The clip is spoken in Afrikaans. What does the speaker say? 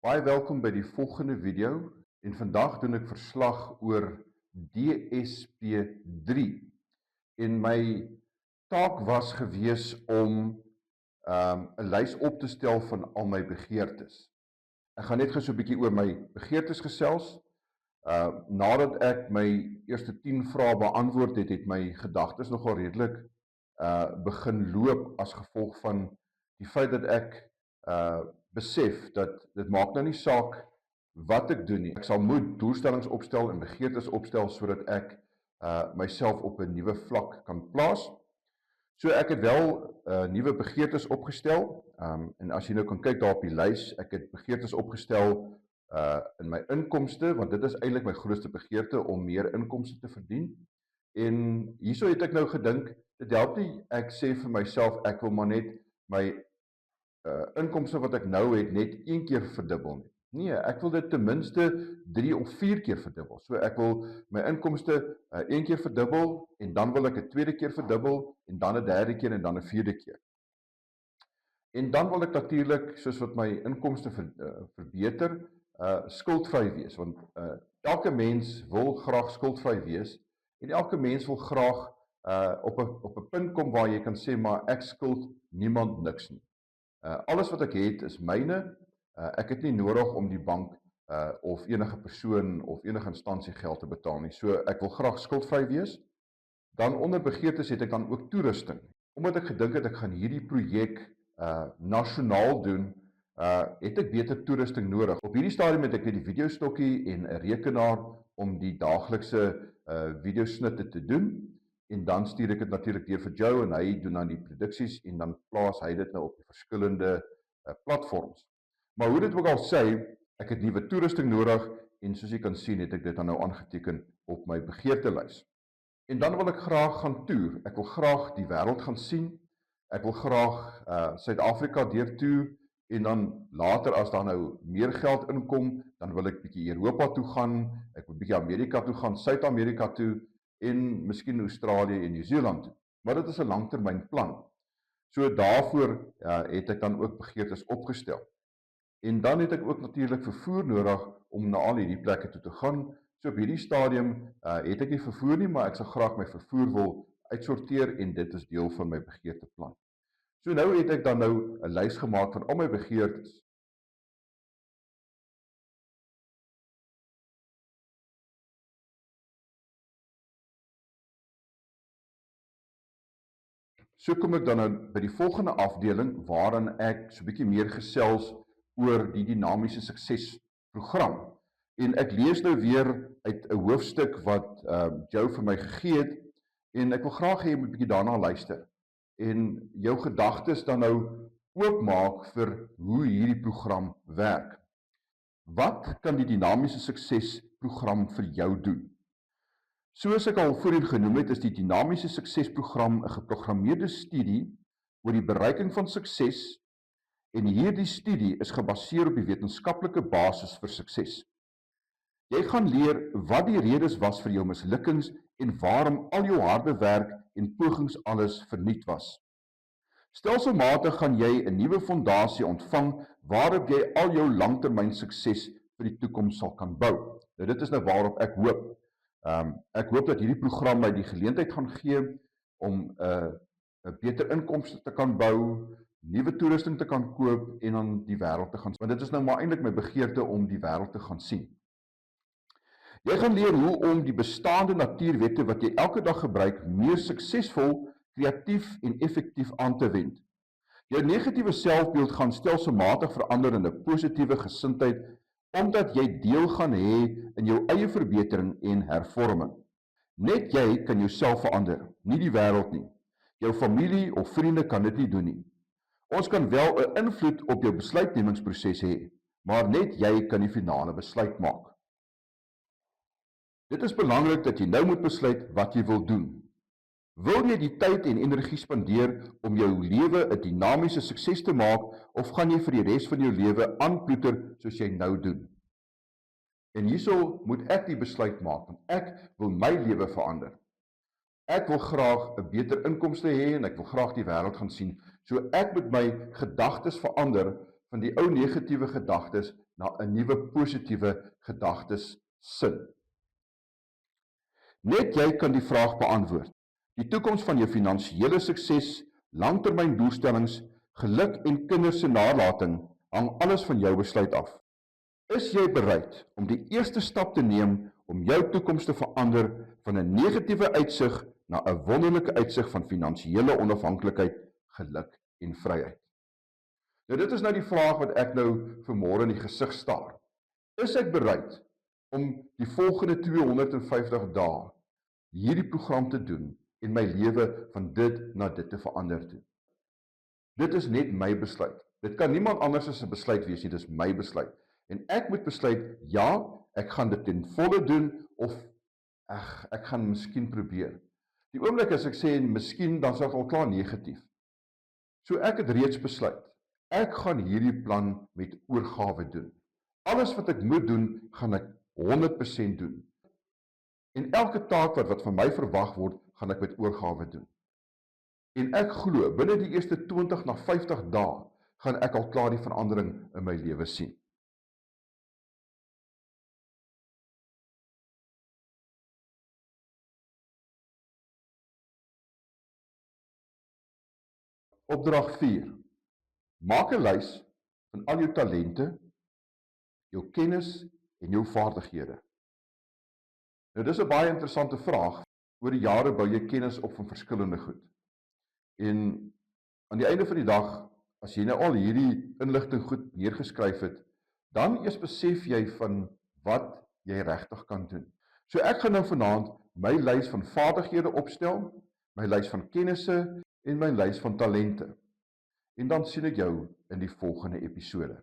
Baie welkom by die volgende video en vandag doen ek verslag oor DSP3 en my taak was gewees om 'n lys op te stel van al my begeertes. Ek gaan net gou so 'n bietjie oor my begeertes gesels. Nadat ek my eerste 10 vrae beantwoord het, het my gedagtes nogal redelik begin loop as gevolg van die feit dat ek besef dat dit maak nou nie saak wat ek doen nie. Ek sal moet doelstellings opstel en begeertes opstel sodat ek myself op 'n nuwe vlak kan plaas. So ek het wel nuwe begeertes opgestel, en as jy nou kan kyk daar op die lys, ek het begeertes opgestel in my inkomste, want dit is eintlik my grootste begeerte om meer inkomste te verdien. En hierso het ek nou gedink, dit help nie ek sê vir myself ek wil maar net my inkomste wat ek nou het net 1 keer verdubbel nie. Nee, ek wil dit ten minste 3 of 4 keer verdubbel. So ek wil my inkomste 1 keer verdubbel en dan wil ek 'n tweede keer verdubbel en dan 'n derde keer en dan 'n vierde keer. En dan wil ek natuurlik, soos wat my inkomste verbeter, skuldvry wees, want elke mens wil graag skuldvry wees en elke mens wil graag op 'n punt kom waar jy kan sê maar ek skuld niemand niks nie. Alles wat ek het is myne. Ek het nie nodig om die bank of enige persoon of enige instansie geld te betaal nie. So ek wil graag skuldvry wees. Dan onder begeertes het ek dan ook toerusting. Omdat ek gedink het ek gaan hierdie projek nasionaal doen, het ek beter toerusting nodig. Op hierdie stadium het ek net die videostokkie en 'n rekenaar om die daaglikse videosnitte te doen. En dan stuur ek dit natuurlik deur vir Joe en hy doen dan die produksies en dan plaas hy dit nou op die verskillende platforms. Maar hoe dit ook al sê, ek het nuwe toerusting nodig en soos jy kan sien het ek dit dan nou aangeteken op my begeertelys. En dan wil ek graag gaan toer. Ek wil graag die wêreld gaan sien. Ek wil graag Suid-Afrika deurtoer en dan later as daar nou meer geld inkom, dan wil ek bietjie Europa toe gaan, ek wil bietjie Amerika toe gaan, Suid-Amerika toe en miskien Australië en Nieu-Seeland toe. Maar dit is 'n langtermynplan. So daarvoor het ek dan ook begeertes opgestel. En dan het ek ook natuurlik vervoer nodig om na al hierdie plekke toe te gaan. So op hierdie stadium het ek nie vervoer nie, maar ek sal graag my vervoer wil uitsorteer en dit is deel van my begeerteplan. So nou het ek dan nou 'n lys gemaak van al my begeertes. So kom ek dan nou by die volgende afdeling waarin ek so 'n bietjie meer gesels oor die dinamiese suksesprogram. En ek lees nou weer uit 'n hoofstuk wat Joe vir my gegee het en ek wil graag hê jy moet 'n bietjie daarna luister en jou gedagtes dan nou oopmaak vir hoe hierdie program werk. Wat kan die dinamiese suksesprogram vir jou doen? Soos ek al voorheen genoem het, is die dinamiese suksesprogram 'n geprogrammeerde studie oor die bereiking van sukses en hierdie studie is gebaseer op die wetenskaplike basis vir sukses. Jy gaan leer wat die redes was vir jou mislukkings en waarom al jou harde werk en pogings alles verniet was. Stelselmatig gaan jy 'n nuwe fondasie ontvang waarop jy al jou langtermyn sukses vir die toekoms sal kan bou. Nou dit is nou waarop ek hoop. Ek hoop dat hierdie program my die geleentheid gaan gee om 'n beter inkomste te kan bou, nuwe toerusting te kan koop en dan die wêreld te gaan sien. Want dit is nou maar eintlik my begeerte om die wêreld te gaan sien. Jy gaan leer hoe om die bestaande natuurwette wat jy elke dag gebruik meer suksesvol, kreatief en effektief aan te wend. Jou negatiewe selfbeeld gaan stelselmatig verander in 'n positiewe gesindheid omdat jy deel gaan hê in jou eie verbetering en hervorming. Net jy kan jouself verander, nie die wêreld nie. Jou familie of vriende kan dit nie doen nie. Ons kan wel 'n invloed op jou besluitnemingsproses hê, maar net jy kan die finale besluit maak. Dit is belangrik dat jy nou moet besluit wat jy wil doen. Wil jy die tyd en energie spandeer om jou lewe 'n dinamiese sukses te maak of gaan jy vir die res van jou lewe aanploeter soos jy nou doen? En hierso moet ek die besluit maak, want ek wil my lewe verander. Ek wil graag 'n beter inkomste hê en ek wil graag die wêreld gaan sien. So ek moet my gedagtes verander van die ou negatiewe gedagtes na 'n nuwe positiewe gedagtes sin. Net jy kan die vraag beantwoord. Die toekoms van jou finansiële sukses, langtermyndoelstellings, geluk en kinders se nalatiging hang alles van jou besluit af. Is jy bereid om die eerste stap te neem om jou toekoms te verander van 'n negatiewe uitsig na 'n wonderlike uitsig van finansiële onafhanklikheid, geluk en vryheid? Nou dit is nou die vraag wat ek nou vanmôre in die gesig staar. Is ek bereid om die volgende 250 dae hierdie program te doen en my lewe van dit na dit te verander toe? Dit is net my besluit. Dit kan niemand anders as 'n besluit wees nie, dit is my besluit. En ek moet besluit, ja, ek gaan dit ten volle doen, of ek gaan miskien probeer. Die oomblik as ek sê miskien, dan is dit al klaar negatief. So ek het reeds besluit, ek gaan hierdie plan met oorgawe doen. Alles wat ek moet doen, gaan ek 100% doen. En elke taak wat van my verwag word, gaan ek met oorgawe doen. En ek glo, binne die eerste 20 na 50 dae, gaan ek al klaar die verandering in my lewe sien. Opdrag 4. Maak 'n lys van al jou talente, jou kennis en jou vaardighede. Nou dis 'n baie interessante vraag. Oor die jare bou jy kennis op van verskillende goed. En aan die einde van die dag, as jy nou al hierdie inligting goed neergeskryf het, dan eers besef jy van wat jy regtig kan doen. So ek gaan nou vanaand my lys van vaardighede opstel, my lys van kennisse en my lys van talente. En dan sien ek jou in die volgende episode.